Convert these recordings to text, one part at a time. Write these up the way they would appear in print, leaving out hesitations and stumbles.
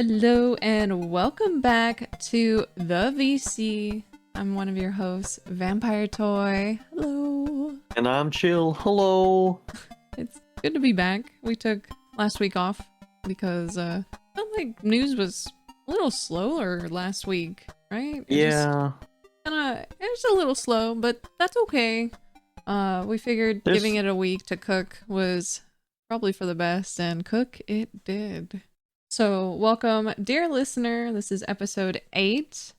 Hello and welcome back to the VC. I'm one of your hosts, Vampire Toy. Hello. And I'm Chill. Hello. It's good to be back. We took last week off because I felt like news was a little slower last week, right? It was a little slow, but that's okay. We figured giving it a week to cook was probably for the best, and cook it did. So, welcome, dear listener. This is episode 8,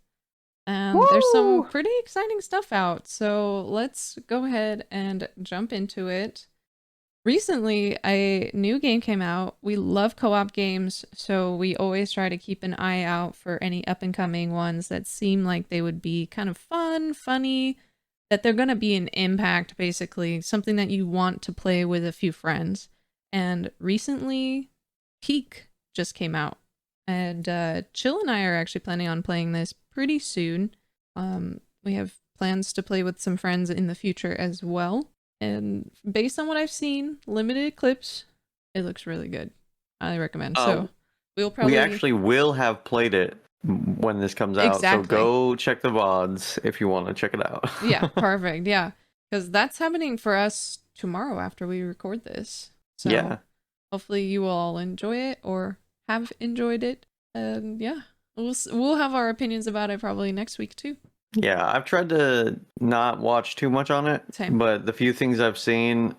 and there's some pretty exciting stuff out. So, let's go ahead and jump into it. Recently, a new game came out. We love co-op games, so we always try to keep an eye out for any up-and-coming ones that seem like they would be kind of fun, funny, that they're going to be an impact, basically, something that you want to play with a few friends. And recently, Peak just came out, and Chill and I are actually planning on playing this pretty soon. We have plans to play with some friends in the future as well, and based on what I've seen, limited clips, it looks really good. I recommend. So we actually will have played it when this comes out. Exactly. So go check the VODs if you want to check it out. Yeah, perfect. Yeah, because that's happening for us tomorrow after we record this. So yeah. Hopefully you will all enjoy it or have enjoyed it. And yeah, we'll have our opinions about it probably next week too. Yeah, I've tried to not watch too much on it. Same. But the few things I've seen,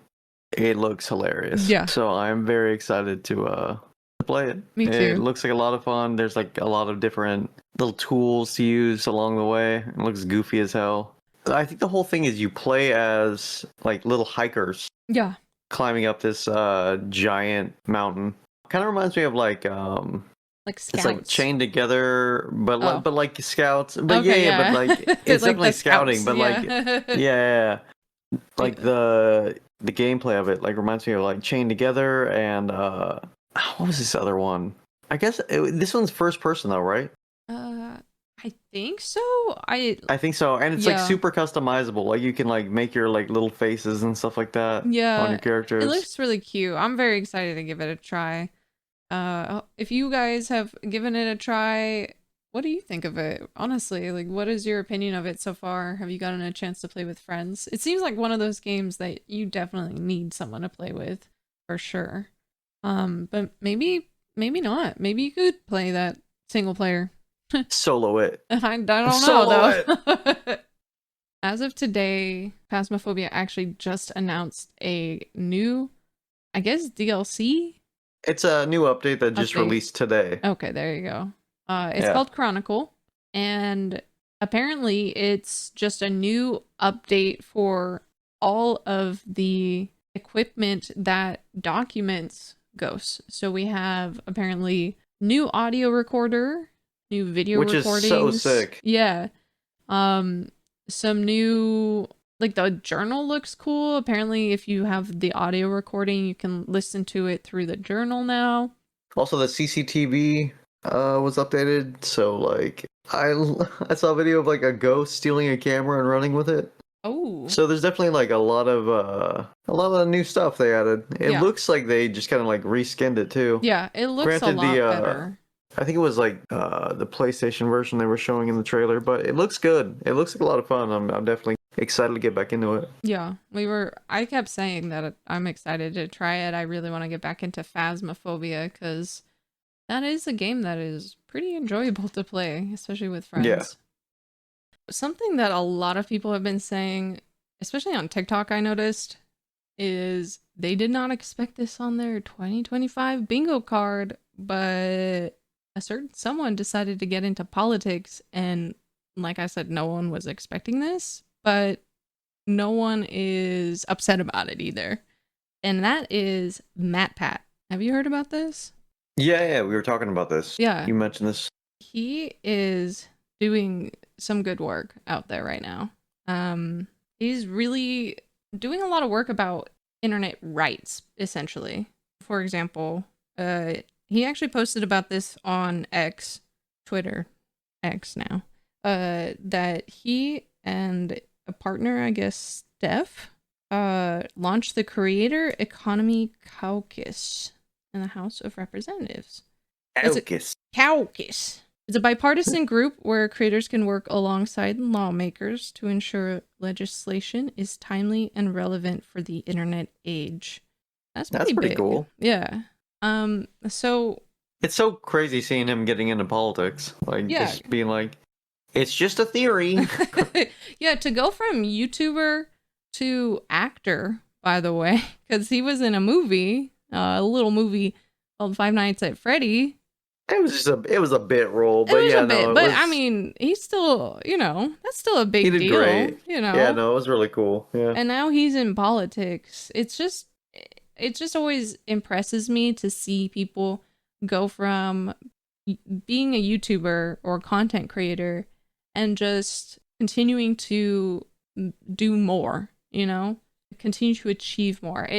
it looks hilarious. Yeah. So I'm very excited to play it. Me too. It looks like a lot of fun. There's like a lot of different little tools to use along the way. It looks goofy as hell. I think the whole thing is you play as like little hikers. Yeah. Climbing up this giant mountain. Kind of reminds me of like Scouts. It's like chained together, but like Scouts. But okay, but like it's like definitely scouting. Scouts, but yeah. Like the gameplay of it like reminds me of like Chained Together and what was this other one? I guess this one's first person though, right? I think so. I think so, and it's like super customizable. Like you can like make your like little faces and stuff like that. On your characters. It looks really cute. I'm very excited to give it a try. If you guys have given it a try, what do you think of it? Honestly, like what is your opinion of it so far? Have you gotten a chance to play with friends? It seems like one of those games that you definitely need someone to play with, for sure. But maybe not. Maybe you could play that single player. Solo it. I don't know though. As of today, Phasmophobia actually just announced a new, I guess, DLC? It's a new update that just released today. Okay, there you go. It's called Chronicle, and apparently it's just a new update for all of the equipment that documents ghosts. So we have apparently new audio recorder, new video recordings. Which is so sick. Yeah. Some new, like the journal looks cool. Apparently if you have the audio recording, you can listen to it through the journal now. Also the CCTV was updated. So like I saw a video of like a ghost stealing a camera and running with it. Oh. So there's definitely like a lot of new stuff they added. It looks like they just kind of like reskinned it too. Yeah, it looks a lot better. I think it was like the PlayStation version they were showing in the trailer, but it looks good. It looks like a lot of fun. I'm definitely excited to get back into it. Yeah, I kept saying that I'm excited to try it. I really want to get back into Phasmophobia because that is a game that is pretty enjoyable to play, especially with friends. Yeah. Something that a lot of people have been saying, especially on TikTok, I noticed, is they did not expect this on their 2025 bingo card, but a certain someone decided to get into politics, and like I said, no one was expecting this, but no one is upset about it either. And that is MatPat. Have you heard about this? Yeah, we were talking about this. Yeah. You mentioned this. He is doing some good work out there right now. He's really doing a lot of work about internet rights, essentially. For example, he actually posted about this on X, Twitter, X now, that he and a partner, I guess, Steph, launched the Creator Economy Caucus in the House of Representatives. It's a Caucus. caucus. It's a bipartisan group where creators can work alongside lawmakers to ensure legislation is timely and relevant for the internet age. That's pretty big. Cool. Yeah. So it's so crazy seeing him getting into politics. Like, just being like, it's just a theory. Yeah, to go from YouTuber to actor, by the way, because he was in a movie, a little movie called Five Nights at Freddy. It was a bit role, but it was, I mean, he's still, that's still a big deal. He did great. Yeah, no, it was really cool. Yeah. And now he's in politics. It just always impresses me to see people go from being a YouTuber or content creator and just continuing to do more, continue to achieve more.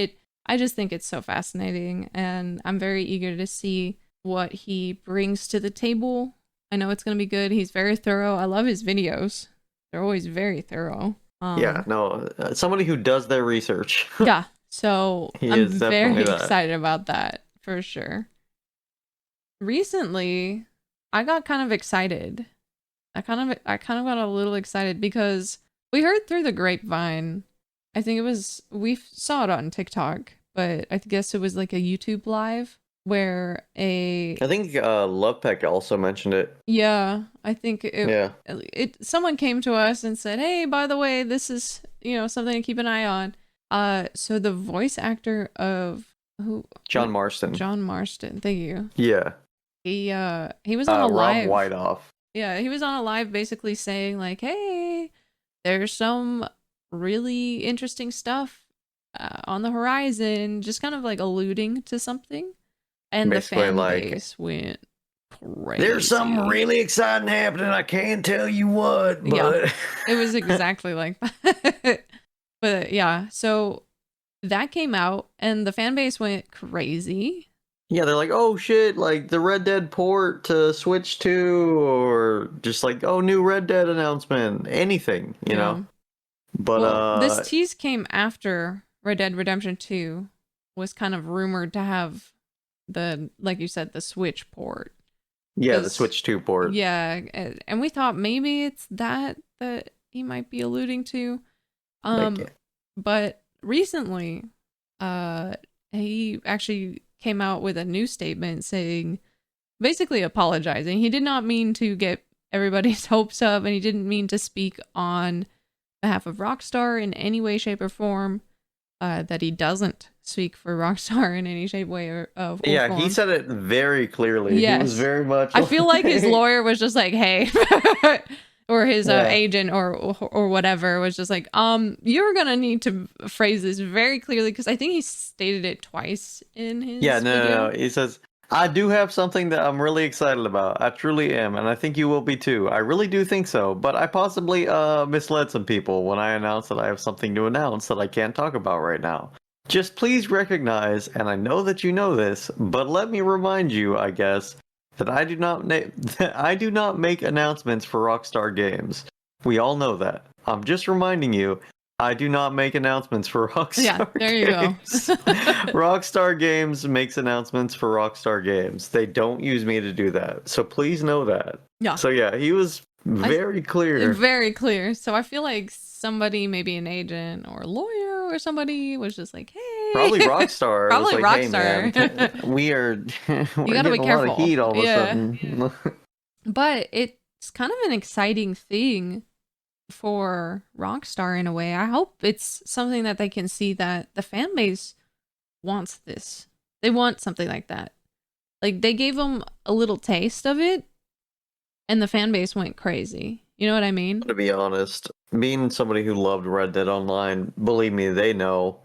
I just think it's so fascinating, and I'm very eager to see what he brings to the table. I know it's going to be good. He's very thorough. I love his videos. They're always very thorough. Somebody who does their research. Yeah. So I'm very excited about that for sure. Recently, I got kind of excited. I kind of got a little excited because we heard through the grapevine. I think we saw it on TikTok, but I guess it was like a YouTube live where I think Lovepeck also mentioned it. Yeah, I think someone came to us and said, "Hey, by the way, this is, something to keep an eye on." So the voice actor of John Marston. Thank you. Yeah. He was on a live. Rob Whiteoff. Yeah, he was on a live basically saying like, "Hey, there's some really interesting stuff on the horizon," just kind of like alluding to something. And basically, the fan base went crazy. There's something really exciting happening. I can't tell you what, but yeah, it was exactly like that. But yeah, so that came out and the fan base went crazy. Yeah, they're like, "Oh shit, like the Red Dead port to Switch 2, or just like, oh, new Red Dead announcement, anything, you know." But this tease came after Red Dead Redemption 2 was kind of rumored to have like you said, the Switch port. Yeah, the Switch 2 port. Yeah, and we thought maybe it's that he might be alluding to. But recently, he actually came out with a new statement saying, basically apologizing. He did not mean to get everybody's hopes up, and he didn't mean to speak on behalf of Rockstar in any way, shape, or form. That he doesn't speak for Rockstar in any shape, way, or form. He said it very clearly. Yes. He was very much. I feel like his lawyer was just like, "Hey," or his agent or whatever was just like, "You're gonna need to phrase this very clearly," because I think he stated it twice in his. Yeah, no. He says, "I do have something that I'm really excited about. I truly am, and I think you will be too. I really do think so, but I possibly misled some people when I announced that I have something to announce that I can't talk about right now. Just please recognize, and I know that you know this, but let me remind you, I guess, that I do not make announcements for Rockstar Games. We all know that. I'm just reminding you, I do not make announcements for Rockstar there you Games. Go. Rockstar Games makes announcements for Rockstar Games. They don't use me to do that. So please know that." Yeah. So yeah, he was very clear. Very clear. So I feel like somebody, maybe an agent or a lawyer or somebody, was just like, "Hey." Probably Rockstar. Probably was like, Rockstar. "Hey, man, we're you gotta be careful. A lot of heat all of a sudden." But it's kind of an exciting thing for Rockstar in a way. I hope it's something that they can see that the fan base wants this. They want something like that. Like, they gave them a little taste of it and the fan base went crazy. You know what I mean? To be honest, being somebody who loved Red Dead Online, believe me, they know.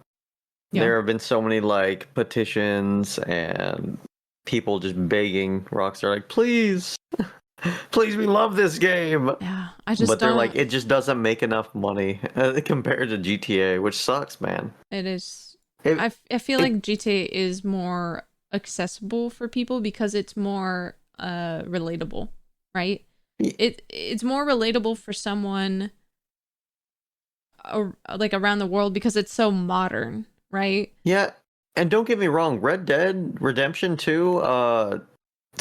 Yeah. There have been so many like petitions and people just begging Rockstar, like, "Please, please, we love this game." Yeah, but they're like, it just doesn't make enough money compared to GTA, which sucks, man. It is. I feel like GTA is more accessible for people because it's more relatable, right? It's more relatable for someone like around the world because it's so modern, right? Yeah, and don't get me wrong, Red Dead Redemption 2,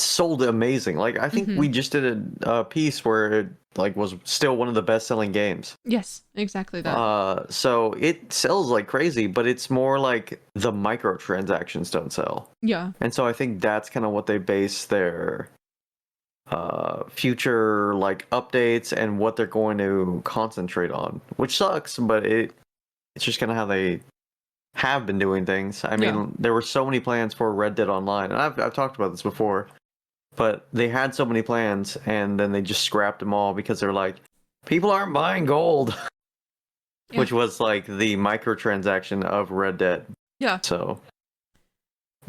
sold amazing. Like I think we just did a piece where it like was still one of the best-selling games. Yes, exactly that. So it sells like crazy, but it's more like the microtransactions don't sell. Yeah. And so I think that's kind of what they base their future like updates and what they're going to concentrate on, which sucks, but it's just kind of how they have been doing things. I mean, there were so many plans for Red Dead Online, and I've talked about this before, but they had so many plans and then they just scrapped them all because they're like, people aren't buying gold, which was like the microtransaction of Red Dead. Yeah. So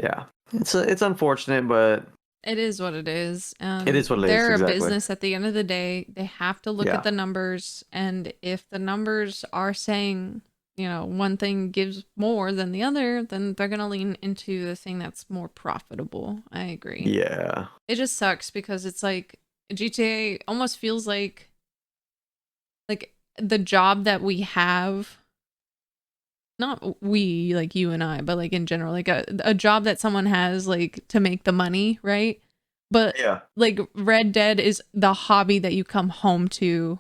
yeah, it's unfortunate, but it is what it is. It is what it is. They're exactly. a business at the end of the day. They have to look at the numbers, and if the numbers are saying, you know, one thing gives more than the other, then they're gonna lean into the thing that's more profitable. I agree. Yeah. It just sucks because it's like GTA almost feels like the job that we have. Not we, like you and I, but like in general, like a job that someone has like to make the money, right? But like Red Dead is the hobby that you come home to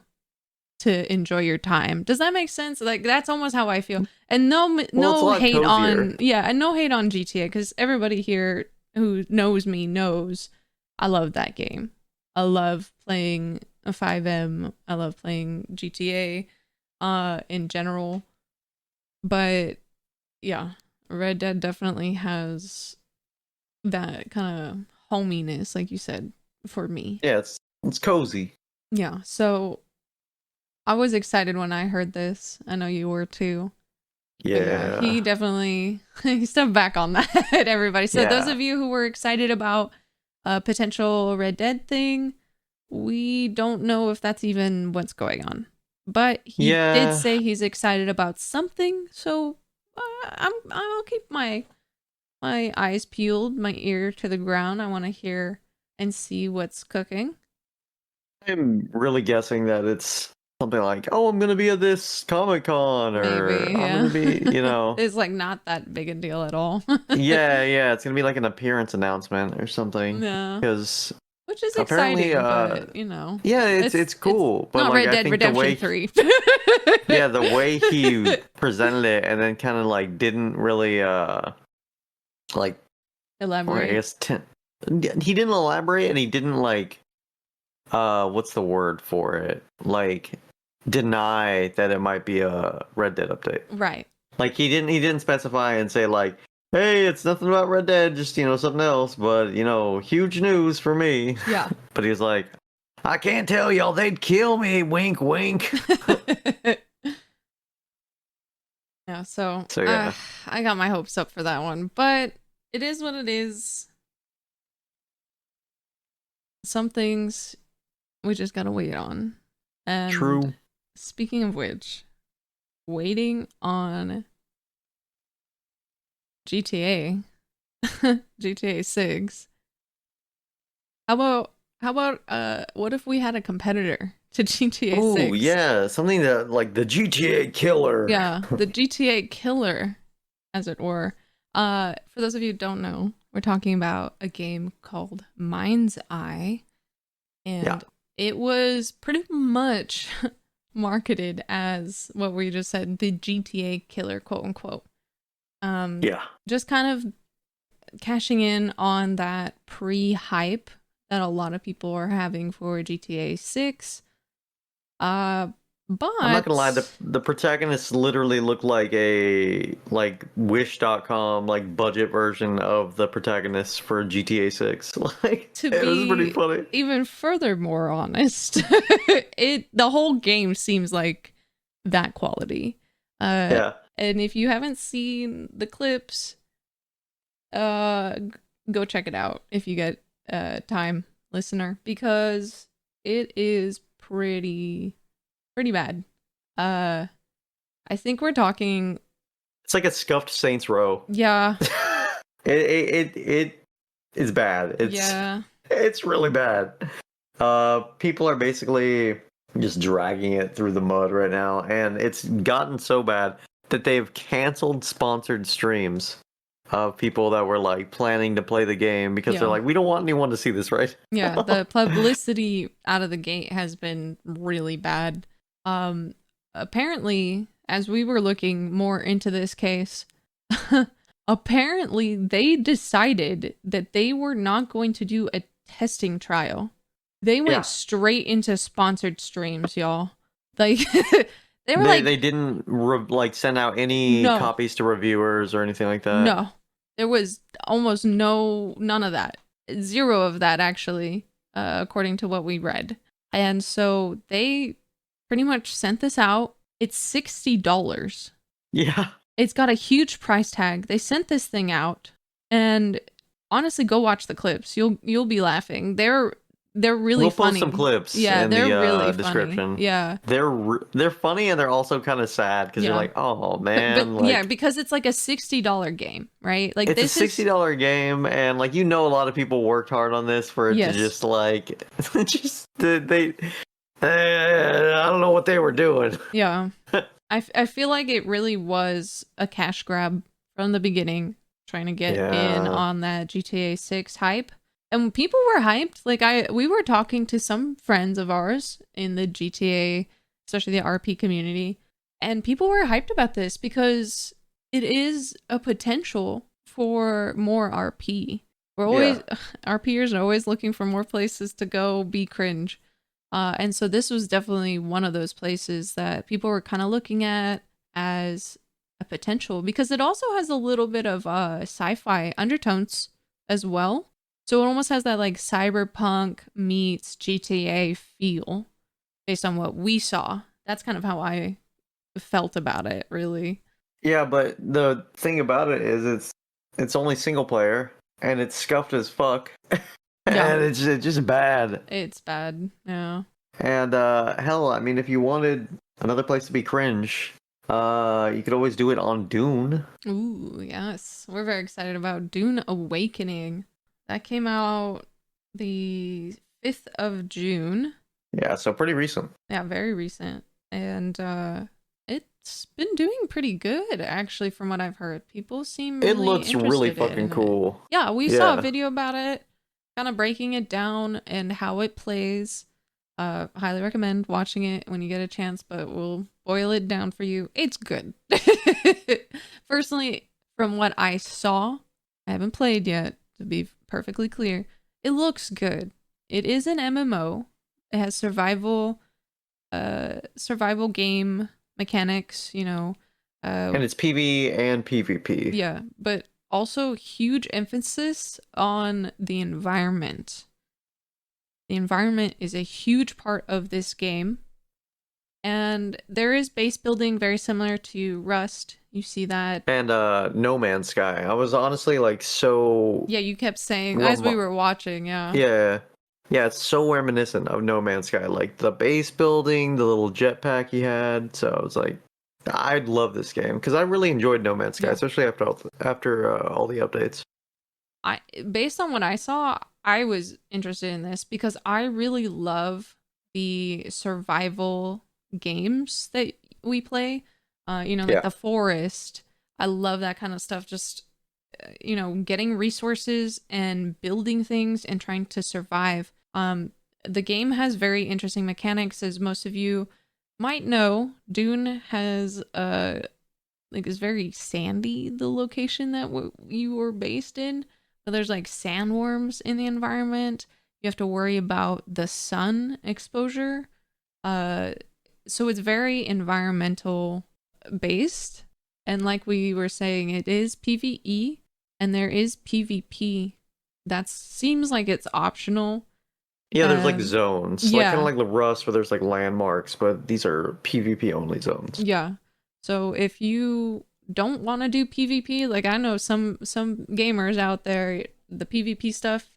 enjoy your time. Does that make sense? Like that's almost how I feel. And no hate on and no hate on GTA, because everybody here who knows me knows I love that game. I love playing a 5M. I love playing GTA in general. But yeah, Red Dead definitely has that kind of hominess, like you said, for me. Yeah, it's cozy. Yeah, so I was excited when I heard this. I know you were too. Yeah. He definitely he stepped back on that, everybody. So those of you who were excited about a potential Red Dead thing, we don't know if that's even what's going on. But he did say he's excited about something, so I'll keep my eyes peeled, my ear to the ground. I want to hear and see what's cooking. I'm really guessing that it's something like, oh, I'm gonna be at this Comic-Con, or maybe, I'm gonna be, you know, it's like not that big a deal at all. yeah, it's gonna be like an appearance announcement or something. Yeah, because which is exciting, but you know, it's cool. It's but not like, Red I Dead think Redemption 3. Yeah, the way he presented it, and then kind of like didn't really like elaborate. I guess he didn't elaborate, and he didn't like what's the word for it? Like deny that it might be a Red Dead update. Right. Like he didn't specify and say like, hey, it's nothing about Red Dead, just, you know, something else, but, you know, huge news for me. Yeah. But he was like, I can't tell y'all, they'd kill me, wink, wink. Yeah, so yeah. I got my hopes up for that one, but it is what it is. Some things we just gotta wait on. And True. Speaking of which, waiting on GTA, GTA 6. How about what if we had a competitor to GTA 6? Oh, yeah, something that like the GTA killer. Yeah, the GTA killer, as it were. For those of you who don't know, we're talking about a game called Mindseye, and it was pretty much marketed as what we just said, the GTA killer, quote unquote. Just kind of cashing in on that pre-hype that a lot of people are having for GTA 6. But I'm not gonna lie, the protagonists literally look like a Wish.com budget version of the protagonists for GTA 6. Like, to it was pretty funny. Even furthermore honest, the whole game seems like that quality. And if you haven't seen the clips, go check it out if you get time, listener, because it is pretty bad. I think we're talking, it's like a scuffed Saints Row. Yeah. it is bad. It's really bad. People are basically just dragging it through the mud right now, and it's gotten so bad that they've canceled sponsored streams of people that were like planning to play the game because they're like, we don't want anyone to see this, right? Yeah, the publicity out of the gate has been really bad. Apparently, as we were looking more into this case, apparently they decided that they were not going to do a testing trial. They went straight into sponsored streams, y'all. Like they didn't like send out any copies to reviewers or anything like that. No, there was almost none of that. Zero of that actually, according to what we read. And so they pretty much sent this out. It's $60. Yeah. It's got a huge price tag. They sent this thing out, and honestly, go watch the clips. You'll be laughing. They're really funny. We'll post some clips in they're the really description. Funny. Yeah. They're funny, and they're also kind of sad because you're like, oh man. But yeah, because it's like a $60 game, right? Like it's a $60 game, and like a lot of people worked hard on this for it to just like I don't know what they were doing. Yeah. I feel like it really was a cash grab from the beginning, trying to get in on that GTA 6 hype. And people were hyped. Like we were talking to some friends of ours in the GTA, especially the RP community, and people were hyped about this because it is a potential for more RP. We're always RPers are always looking for more places to go be cringe. And so this was definitely one of those places that people were kind of looking at as a potential because it also has a little bit of sci-fi undertones as well. So it almost has that like cyberpunk meets GTA feel based on what we saw. That's kind of how I felt about it, really. Yeah, but the thing about it is it's only single player and it's scuffed as fuck. And it's just bad. It's bad, yeah. And hell, I mean, if you wanted another place to be cringe, you could always do it on Dune. Ooh, yes. We're very excited about Dune Awakening. That came out the 5th of June. Yeah, so pretty recent. Yeah, very recent. And it's been doing pretty good, actually, from what I've heard. People seem really It looks really fucking cool. Yeah, we saw a video about it, kind of breaking it down and how it plays. Highly recommend watching it when you get a chance, but we'll boil it down for you. It's good. Personally, from what I saw, I haven't played yet, to be perfectly clear. It looks good. It is an MMO. It has survival game mechanics, and it's PvE and PvP. Yeah, but also huge emphasis on the environment. The environment is a huge part of this game. And there is base building very similar to Rust. You see that. And No Man's Sky. I was honestly like so... Yeah, you kept saying as we were watching, yeah. Yeah. Yeah, it's so reminiscent of No Man's Sky. Like the base building, the little jetpack he had. So I was like, I'd love this game. Because I really enjoyed No Man's Sky, especially after all the updates. Based on what I saw, I was interested in this because I really love the survival games that we play. Like The Forest. I love that kind of stuff. Just, getting resources and building things and trying to survive. The game has very interesting mechanics, as most of you might know. Dune has is very sandy, the location that you were based in. But there's like sandworms in the environment. You have to worry about the sun exposure. So it's very environmental based. And like we were saying, it is PvE and there is PvP. That seems like it's optional. Yeah, there's like zones. Like kind of like the Rust where there's like landmarks, but these are PvP only zones. Yeah. So if you don't want to do PvP, like I know some gamers out there, the PvP stuff,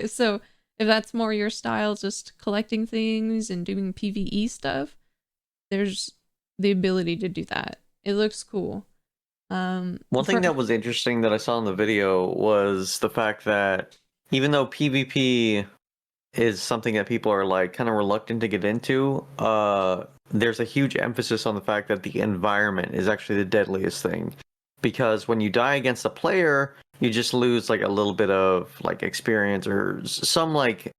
So if that's more your style, just collecting things and doing PvE stuff, there's the ability to do that. It looks cool. One thing that was interesting that I saw in the video was the fact that even though PvP is something that people are like kind of reluctant to get into, there's a huge emphasis on the fact that the environment is actually the deadliest thing. because when you die against a player, you just lose like a little bit of like experience or some like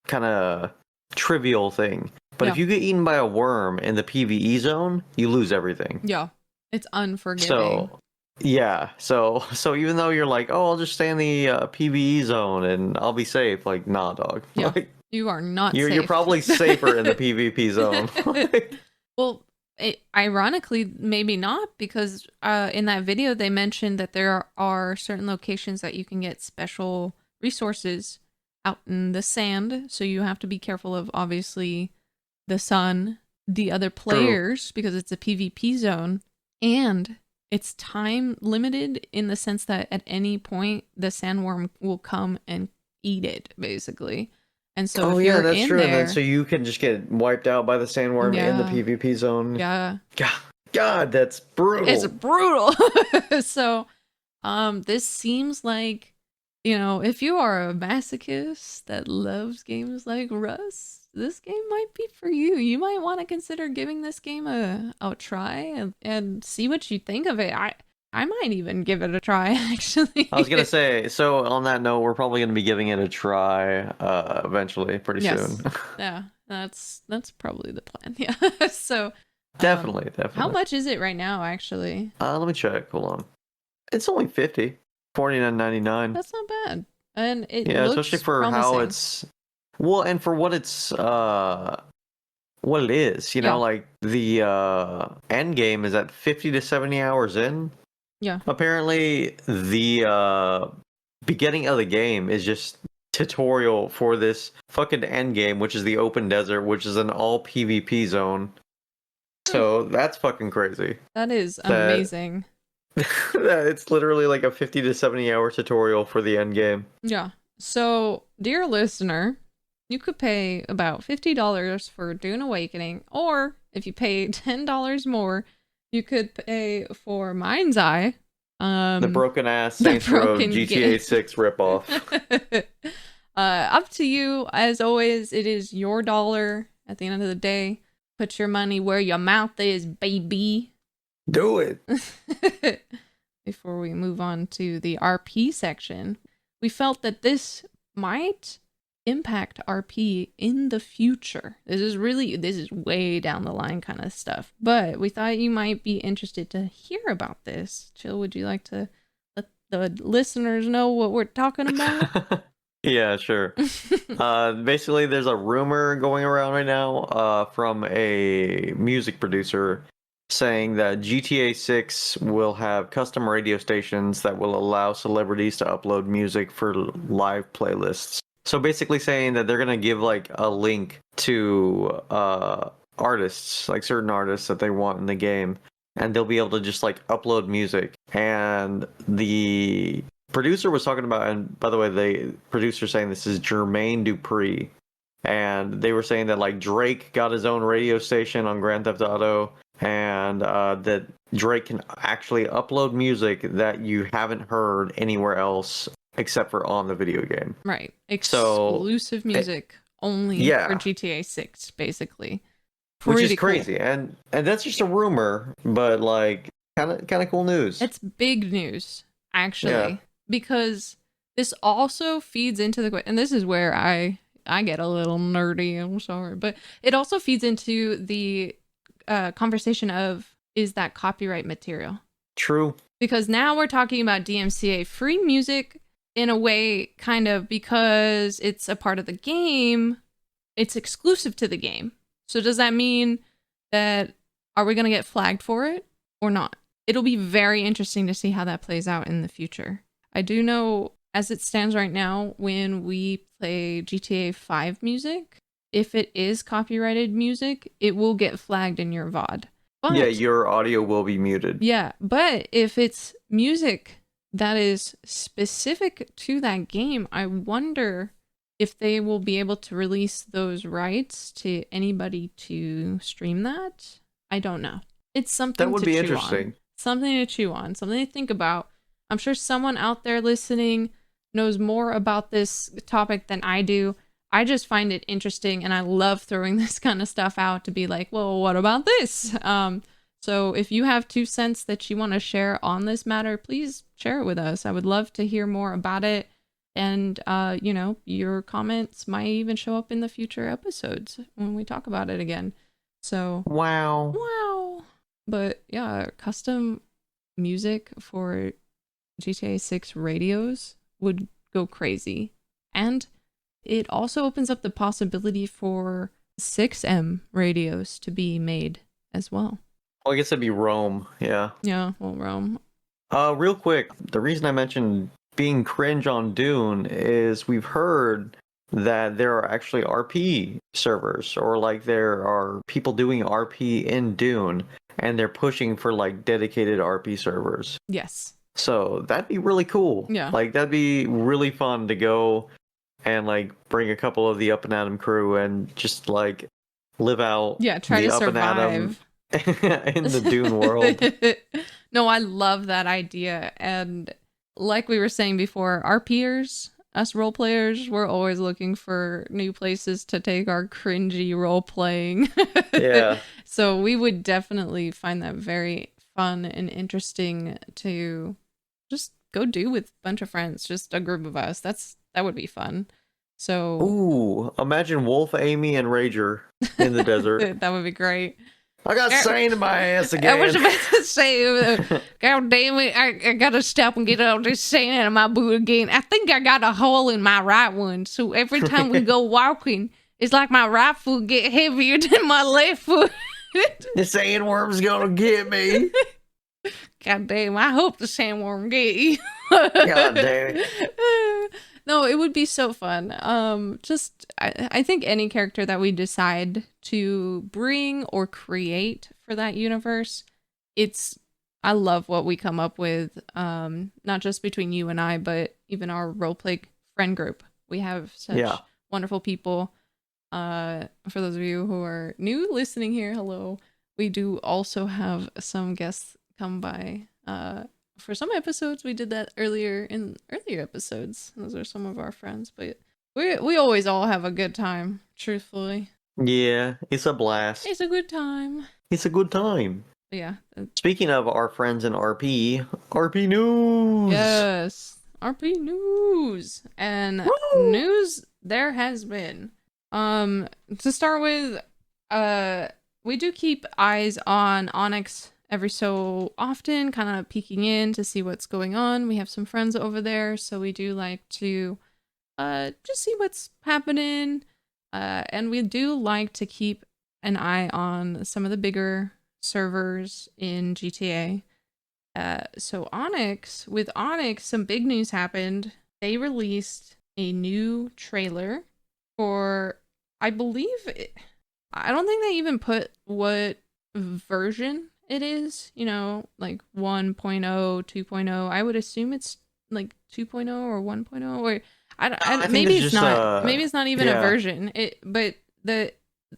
kind of trivial thing. But if you get eaten by a worm in the PvE zone, you lose everything. Yeah, it's unforgiving. So yeah, so even though you're like, oh, I'll just stay in the PvE zone and I'll be safe, like, nah, dog. Yeah, like, you are not safe. You're probably safer in the PvP zone. Well, ironically, maybe not, because in that video they mentioned that there are certain locations that you can get special resources out in the sand, so you have to be careful of, obviously, the sun, the other players, because it's a PvP zone, and it's time limited in the sense that at any point the sandworm will come and eat it, basically. And so if you're that's in true. there, And then so you can just get wiped out by the sandworm in the PvP zone. Yeah. God, that's brutal. It's brutal. So, this seems like, if you are a masochist that loves games like Rust, this game might be for you. You might want to consider giving this game a try and see what you think of it. I might even give it a try, actually. I was going to say, so on that note, we're probably going to be giving it a try eventually, pretty soon. Yeah, that's probably the plan. Yeah. So definitely. How much is it right now, actually? Let me check. Hold on. It's only $49.99. That's not bad. And it looks especially for promising. how it's and for what it's what it is, like the end game is at 50 to 70 hours in. Yeah. Apparently the beginning of the game is just tutorial for this fucking end game, which is the open desert, which is an all PvP zone. So that's fucking crazy. That is amazing. It's literally like a 50 to 70 hour tutorial for the end game. Yeah. So, dear listener, you could pay about $50 for Dune Awakening, or if you pay $10 more, you could pay for Mindseye. The broken ass Saints Row GTA 6 ripoff. Up to you. As always, it is your dollar at the end of the day. Put your money where your mouth is, baby. Do it. Before we move on to the RP section, we felt that this might impact RP in the future. This is way down the line kind of stuff, but we thought you might be interested to hear about this. Chill, would you like to let the listeners know what we're talking about? Yeah, sure. Basically, there's a rumor going around right now from a music producer saying that GTA 6 will have custom radio stations that will allow celebrities to upload music for live playlists. So basically saying that they're going to give like a link to artists, like certain artists that they want in the game, and they'll be able to just like upload music. And the producer was talking about, and by the way, the producer saying this is Jermaine Dupri, and they were saying that like Drake got his own radio station on Grand Theft Auto, and that Drake can actually upload music that you haven't heard anywhere else except for on the video game. Right. Exclusive music only for GTA 6, basically. Which is crazy. Cool. And that's just a rumor, but like kind of cool news. It's big news, actually, because this also feeds into the, and this is where I get a little nerdy, I'm sorry, but it also feeds into the conversation of, is that copyright material? True. Because now we're talking about DMCA free music in a way, kind of, because it's a part of the game, it's exclusive to the game. So does that mean that, are we going to get flagged for it or not? It'll be very interesting to see how that plays out in the future. I do know, as it stands right now, when we play GTA 5 music, if it is copyrighted music, it will get flagged in your VOD. But, yeah, your audio will be muted. Yeah, but if it's music that is specific to that game, I wonder if they will be able to release those rights to anybody to stream that. I don't know. It's something that would to be chew interesting. On. Something to chew on. Something to think about. I'm sure someone out there listening knows more about this topic than I do. I just find it interesting, and I love throwing this kind of stuff out to be like, well, what about this? So if you have 2 cents that you want to share on this matter, please share it with us. I would love to hear more about it. And, your comments might even show up in the future episodes when we talk about it again. So, wow. But yeah, custom music for GTA 6 radios would go crazy. And it also opens up the possibility for 6M radios to be made as well. Well, I guess it'd be Rome, yeah. Yeah, well, Rome. Real quick, the reason I mentioned being cringe on Dune is we've heard that there are actually RP servers, or like there are people doing RP in Dune, and they're pushing for like dedicated RP servers. Yes. So that'd be really cool. Yeah. Like that'd be really fun to go and like bring a couple of the Up and Atom crew and just like live out. Yeah, try to survive in the Dune world. No, I love that idea. And like we were saying before, our peers, us role players, we're always looking for new places to take our cringy role playing. Yeah. So we would definitely find that very fun and interesting to just go do with a bunch of friends, just a group of us. That would be fun. So ooh, imagine Wolf, Amy, and Rager in the desert. That would be great. I got sand in my ass again. I was about to say, God damn it, I gotta stop and get all this sand out of my boot again. I think I got a hole in my right one, so every time we go walking, it's like my right foot get heavier than my left foot. The sandworm's gonna get me. God damn, I hope the sandworm get you. God damn it. No, it would be so fun. I think any character that we decide to bring or create for that universe, I love what we come up with. Not just between you and I, but even our roleplay friend group. We have such wonderful people. For those of you who are new listening here, hello. We do also have some guests come by. For some episodes, we did that earlier episodes. Those are some of our friends, but we always all have a good time, truthfully. Yeah, it's a blast. It's a good time. It's a good time. Yeah. Speaking of our friends in RP news. Yes, RP news. And news there has been. To start with, we do keep eyes on ONX every so often, kind of peeking in to see what's going on. We have some friends over there, so we do like to just see what's happening. And we do like to keep an eye on some of the bigger servers in GTA. So with ONX, some big news happened. They released a new trailer for, I don't think they even put what version it is, like 1.0, 2.0. I would assume it's like 2.0 or 1.0, or maybe it's not. Maybe it's not even a version.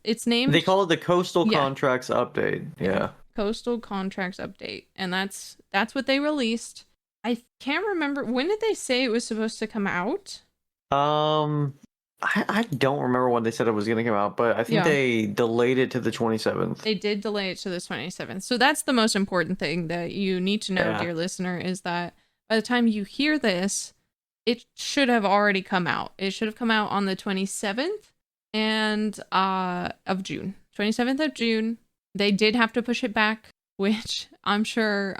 It's named. They call it the Coastal Contracts Update. Yeah. Coastal Contracts Update, and that's what they released. I can't remember, when did they say it was supposed to come out? I don't remember when they said it was going to come out, but I think they delayed it to the 27th. They did delay it to the 27th. So that's the most important thing that you need to know, dear listener, is that by the time you hear this, it should have already come out. It should have come out on the 27th of June. 27th of June. They did have to push it back, which I'm sure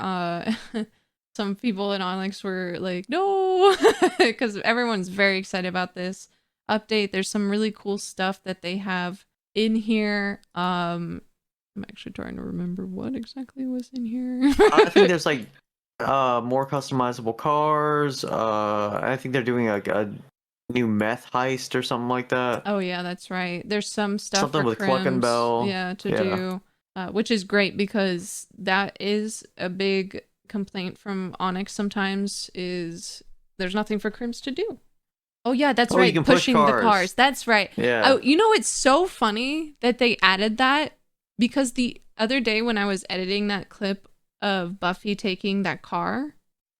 some people in ONX were like, no, because everyone's very excited about this update. There's some really cool stuff that they have in here. I'm actually trying to remember what exactly was in here. I think there's like more customizable cars. I think they're doing like a new meth heist or something like that. Oh yeah, that's right. There's some stuff something for with Cluck and Bell. to do, which is great because that is a big complaint from ONX sometimes, is there's nothing for crims to do. Oh yeah, that's right. You can pushing the cars. That's right. Yeah. Oh, it's so funny that they added that, because the other day when I was editing that clip of Buffy taking that car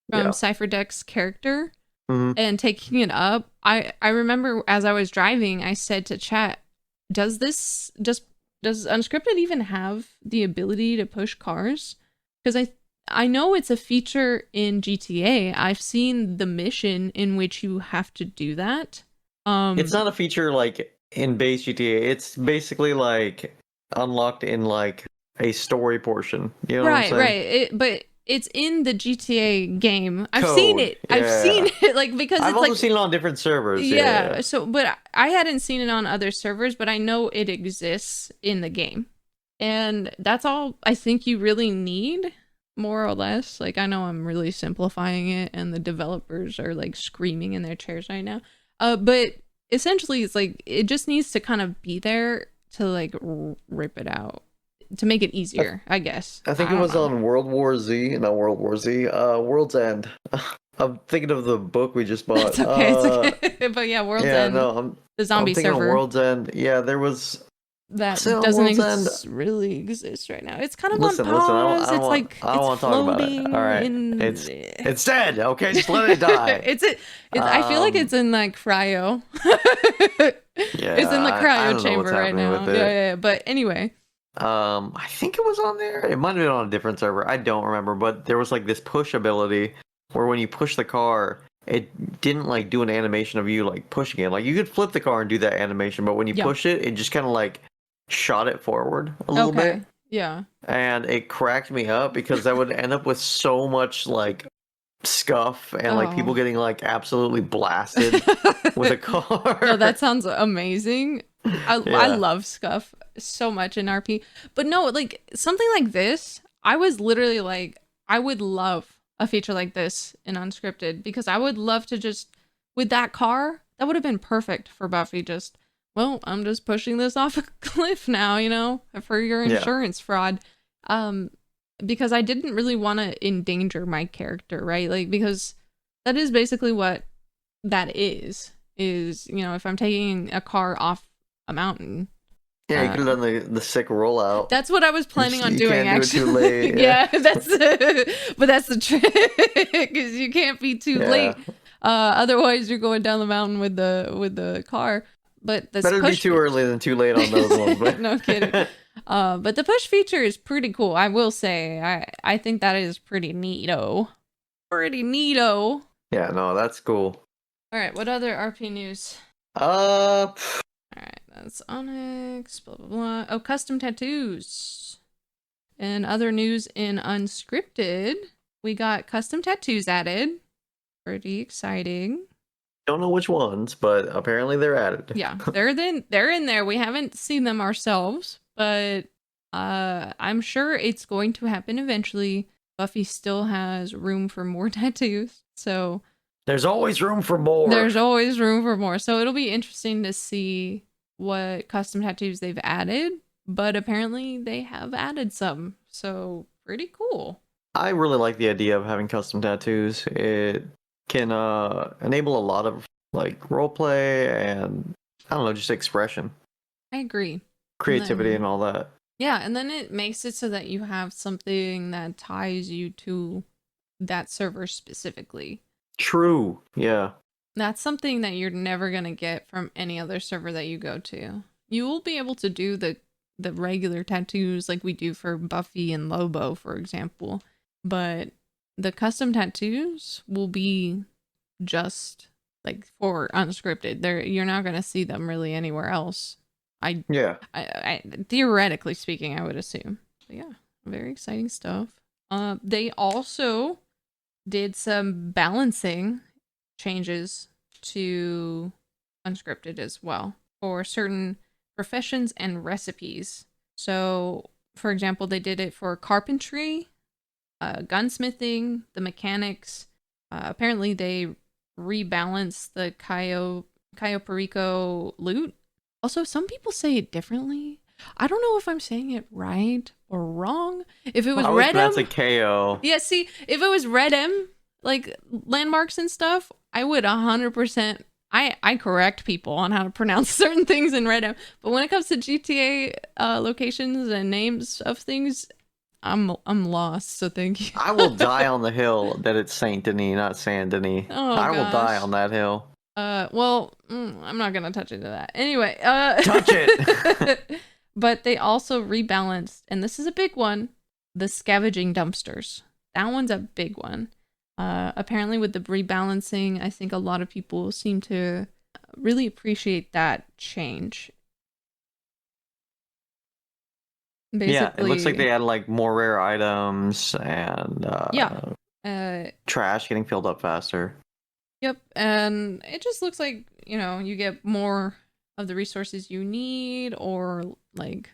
from Cypher Deck's character and taking it up, I remember as I was driving, I said to chat, does this just does Unscripted even have the ability to push cars? Because I know it's a feature in GTA. I've seen the mission in which you have to do that. It's not a feature like in base GTA. It's basically like unlocked in like a story portion. You know what I'm saying? Right. But it's in the GTA game. I've Code. seen it. Yeah. I've seen it, like, because I've it's also like, seen it on different servers. yeah. So, but I hadn't seen it on other servers, but I know it exists in the game, and that's all I think you really need, more or less. Like, I know I'm really simplifying it, and the developers are like screaming in their chairs right now. But essentially, it's like it just needs to kind of be there to like rip it out, to make it easier, I guess. I think it was on World War Z, not World War Z, World's End. I'm thinking of the book we just bought. It's okay, it's okay. But yeah, World's End. No, the zombie I'm thinking server. Of World's End. Yeah, there was... That doesn't really exist right now. It's kind of on pause. It's like I don't want to talk about it. All right, it's dead. Okay, just let it die. I feel like it's in like cryo. Yeah, it's in the cryo chamber right now. Yeah. But anyway, I think it was on there. It might have been on a different server. I don't remember. But there was like this push ability where when you push the car, it didn't like do an animation of you like pushing it. Like you could flip the car and do that animation, but when you push it, it just kind of like shot it forward a little bit. Yeah. And it cracked me up because that would end up with so much like scuff and like people getting like absolutely blasted with a car. No, that sounds amazing. I love scuff so much in RP. But no, like something like this, I was literally like, I would love a feature like this in Unscripted, because I would love to just, with that car, that would have been perfect for Buffy. Just, well, I'm just pushing this off a cliff now, you know, for your insurance fraud. Because I didn't really want to endanger my character, right? Like, because that is basically what that is, you know, if I'm taking a car off a mountain. Yeah, you could have done the sick rollout. That's what I was planning on doing, can't actually. Do it too late. Yeah, but that's the trick, because you can't be too late. Otherwise, you're going down the mountain with the car. But this better be too early than too late on those ones. But... No kidding. But the push feature is pretty cool, I will say. I think that is pretty neato. Pretty neato. Yeah, no, that's cool. All right, what other RP news? All right, that's ONX, blah, blah, blah. Oh, custom tattoos. And other news in Unscripted, we got custom tattoos added. Pretty exciting. Don't know which ones, but apparently they're added. Yeah, they're in there. We haven't seen them ourselves, but I'm sure it's going to happen eventually. Buffy still has room for more tattoos, so... There's always room for more. There's always room for more. So it'll be interesting to see what custom tattoos they've added, but apparently they have added some. So pretty cool. I really like the idea of having custom tattoos. It can enable a lot of like roleplay and I don't know, just expression. I agree. Creativity and all that. Yeah, and then it makes it so that you have something that ties you to that server specifically. True. Yeah. That's something that you're never going to get from any other server that you go to. You will be able to do the regular tattoos like we do for Buffy and Lobo, for example. But the custom tattoos will be just like for Unscripted. You're not going to see them really anywhere else. I theoretically speaking, I would assume. But yeah, very exciting stuff. They also did some balancing changes to Unscripted as well for certain professions and recipes. So, for example, they did it for carpentry, gunsmithing, the mechanics. Apparently, they rebalanced the Cayo Perico loot. Also, some people say it differently. I don't know if I'm saying it right or wrong. If it was Red M, that's a KO. Yeah, see, if it was Red M, like landmarks and stuff, I would 100%. I correct people on how to pronounce certain things in Red M. But when it comes to GTA locations and names of things, I'm lost. So thank you. I will die on the hill that it's Saint Denis, not Saint Denis. Oh, I will die on that hill. Well, I'm not gonna touch into that. Anyway, touch it. But they also rebalanced, and this is a big one, the scavenging dumpsters. That one's a big one. Apparently with the rebalancing, I think a lot of people seem to really appreciate that change. Basically, yeah, it looks like they had like more rare items and trash getting filled up faster. Yep, and it just looks like, you know, you get more of the resources you need, or like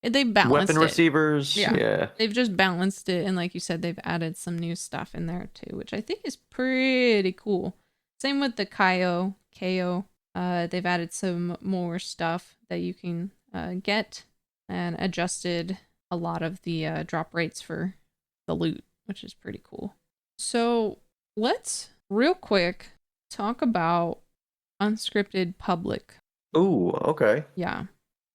they balanced weapon receivers. Yeah, they've just balanced it, and like you said, they've added some new stuff in there too, which I think is pretty cool. Same with the KO. They've added some more stuff that you can get, and adjusted a lot of the drop rates for the loot, which is pretty cool. So let's real quick talk about unscripted public. Ooh, okay. Yeah.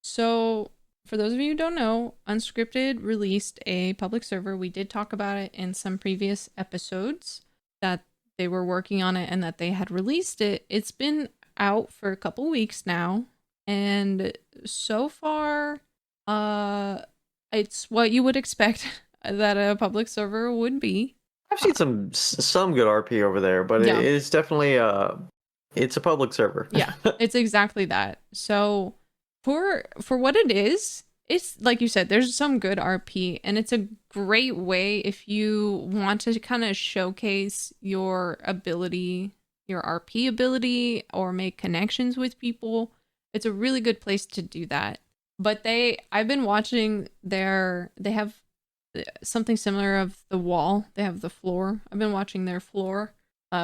So for those of you who don't know, Unscripted released a public server. We did talk about it in some previous episodes, that they were working on it and that they had released it. It's been out for a couple weeks now, and so far, it's what you would expect that a public server would be. I've seen some good RP over there, but Yeah. it is definitely it's a public server. Yeah, it's exactly that. So for what it is, it's like you said, there's some good RP, and it's a great way if you want to kind of showcase your ability, your RP ability, or make connections with people. It's a really good place to do that. But I've been watching they have something similar of the wall. They have the floor. I've been watching their floor,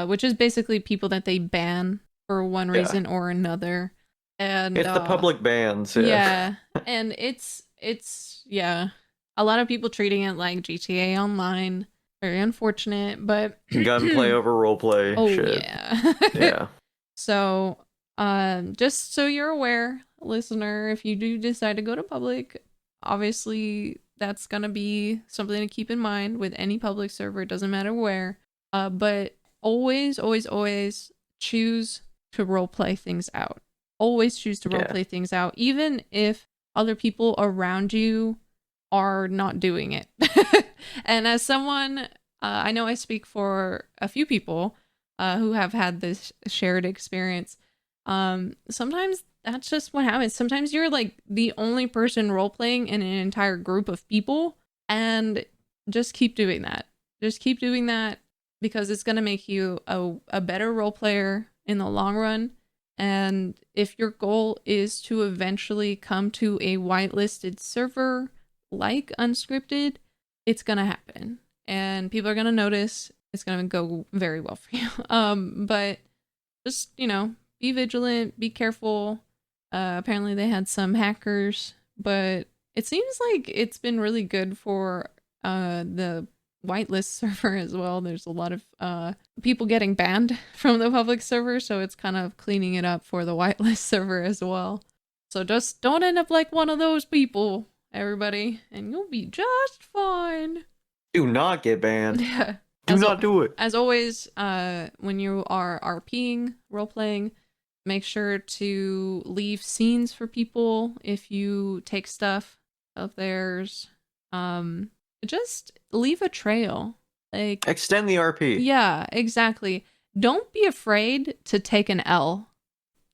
which is basically people that they ban for one reason or another. And it's the public bans. Yeah, and it's a lot of people treating it like GTA Online. Very unfortunate, but gunplay over roleplay. Oh shit. yeah. Yeah. So, just so you're aware, listener, if you do decide to go to public, obviously that's gonna be something to keep in mind with any public server. It doesn't matter where. But always choose to roleplay things out. Always choose to roleplay things out, even if other people around you are not doing it. And as someone, I know I speak for a few people who have had this shared experience. Sometimes that's just what happens. Sometimes you're like the only person roleplaying in an entire group of people, and just keep doing that. Just keep doing that, because it's going to make you a better role player in the long run. And if your goal is to eventually come to a whitelisted server like Unscripted, it's going to happen. And people are going to notice. It's going to go very well for you. But just, be vigilant, be careful. Apparently they had some hackers, but it seems like it's been really good for the whitelist server as well. There's a lot of people getting banned from the public server, so it's kind of cleaning it up for the whitelist server as well. So just don't end up like one of those people, everybody, and you'll be just fine. Do not get banned. Yeah. Do not do it. As always, when you are RPing, role-playing, make sure to leave scenes for people if you take stuff of theirs. Just leave a trail. Like, extend the RP. Yeah, exactly. Don't be afraid to take an L.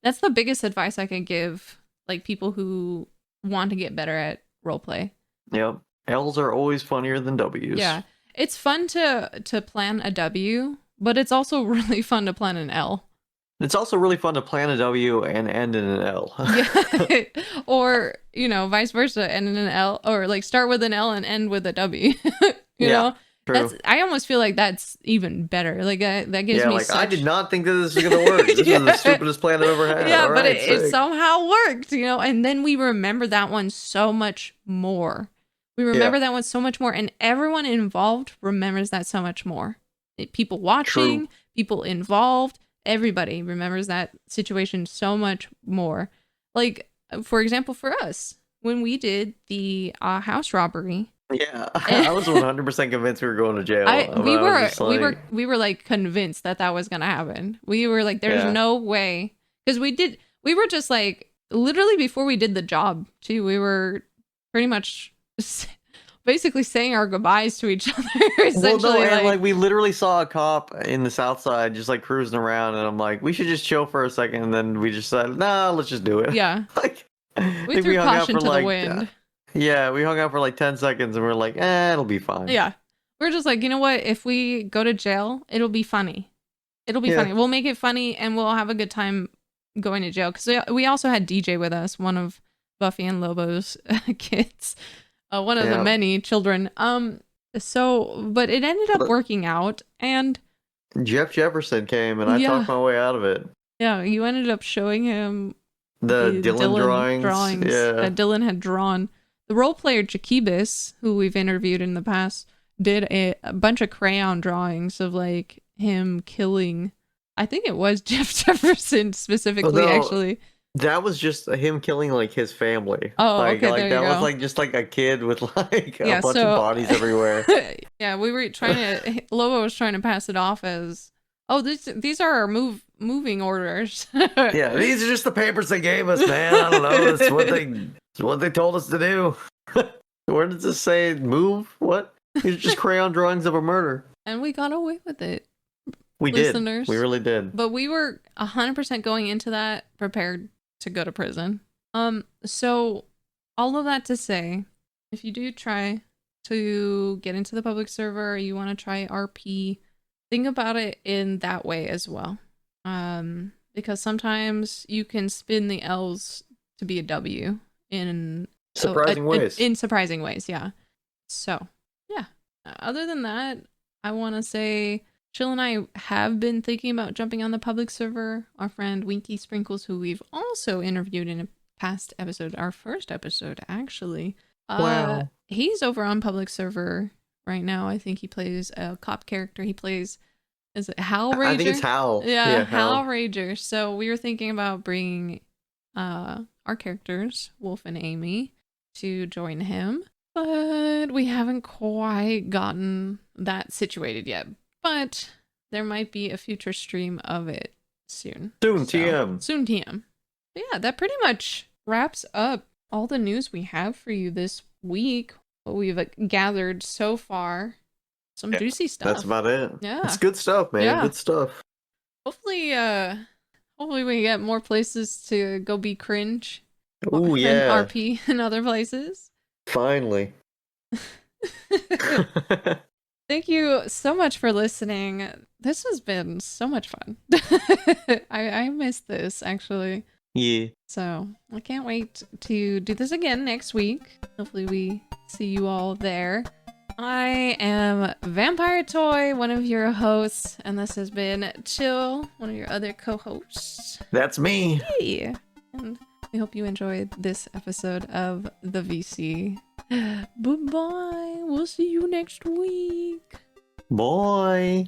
That's the biggest advice I can give, like, people who want to get better at roleplay. Yep. L's are always funnier than W's. Yeah. It's fun to plan a W, but it's also really fun to plan an L. It's also really fun to plan a W and end in an L. Yeah. Or, vice versa, end in an L, or like start with an L and end with a W. you know? True. I almost feel like that's even better. Like that gives me I did not think that this was gonna work. This is the stupidest plan I've ever had. Yeah, All but right, it somehow worked, and then we remember that one so much more. We remember that one so much more, and everyone involved remembers that so much more. People watching, people involved, everybody remembers that situation so much more. Like, for example, for us, when we did the house robbery. Yeah, I was 100% convinced we were going to jail. We were like convinced that was gonna happen. We were like, there's no way, because we were just like literally before we did the job too. We were pretty much basically saying our goodbyes to each other. Essentially, well, no, and like we literally saw a cop in the South Side just like cruising around, and I'm like, we should just chill for a second, and then we just said, nah, let's just do it. Yeah, like we threw caution to the wind. Yeah, we hung out for like 10 seconds, and we're like, it'll be fine. Yeah, we're just like, you know what? If we go to jail, it'll be funny. It'll be funny. We'll make it funny, and we'll have a good time going to jail. Because we also had DJ with us, one of Buffy and Lobo's kids. One of the many children. But it ended up working out, and Jeff Jefferson came, and I talked my way out of it. Yeah, you ended up showing him the Dylan drawings that Dylan had drawn. The role player Jakibis, who we've interviewed in the past, did a bunch of crayon drawings of like him killing. I think it was Jeff Jefferson specifically, actually. That was just him killing like his family. Oh, like, okay, like there that you was go. like just like a kid with like a bunch of bodies everywhere. Yeah, we were trying to. Lobo was trying to pass it off as, oh, these are our moving orders. Yeah, these are just the papers they gave us, man. I don't know. It's what they told us to do. Where does this say move? What? These are just crayon drawings of a murder. And we got away with it. We listeners. did. We really did. But we were 100% going into that prepared to go to prison. So all of that to say, if you do try to get into the public server, you want to try RP, think about it in that way as well. Because sometimes you can spin the L's to be a W in surprising ways. In surprising ways, yeah. So, yeah. Other than that, I want to say Chill and I have been thinking about jumping on the public server. Our friend Winky Sprinkles, who we've also interviewed in a past episode, our first episode, actually. Wow. He's over on public server right now. I think he plays a cop character. He plays, is it Hal Rager? I think it's Hal. Yeah, Hal Rager. So we were thinking about bringing our characters, Wolf and Amy, to join him. But we haven't quite gotten that situated yet. But there might be a future stream of it soon. Soon, TM. Soon, TM. But yeah, that pretty much wraps up all the news we have for you this week. What we've gathered so far. Some juicy stuff. That's about it. Yeah. It's good stuff, man. Yeah. Good stuff. Hopefully we get more places to go be cringe. Oh, yeah. RP and other places. Finally. Thank you so much for listening. This has been so much fun. I missed this, actually. Yeah. So I can't wait to do this again next week. Hopefully we see you all there. I am Vampire Toy, one of your hosts, and this has been Chill, one of your other co-hosts. That's me. Hey. And we hope you enjoyed this episode of the VC. Bye-bye. We'll see you next week. Bye.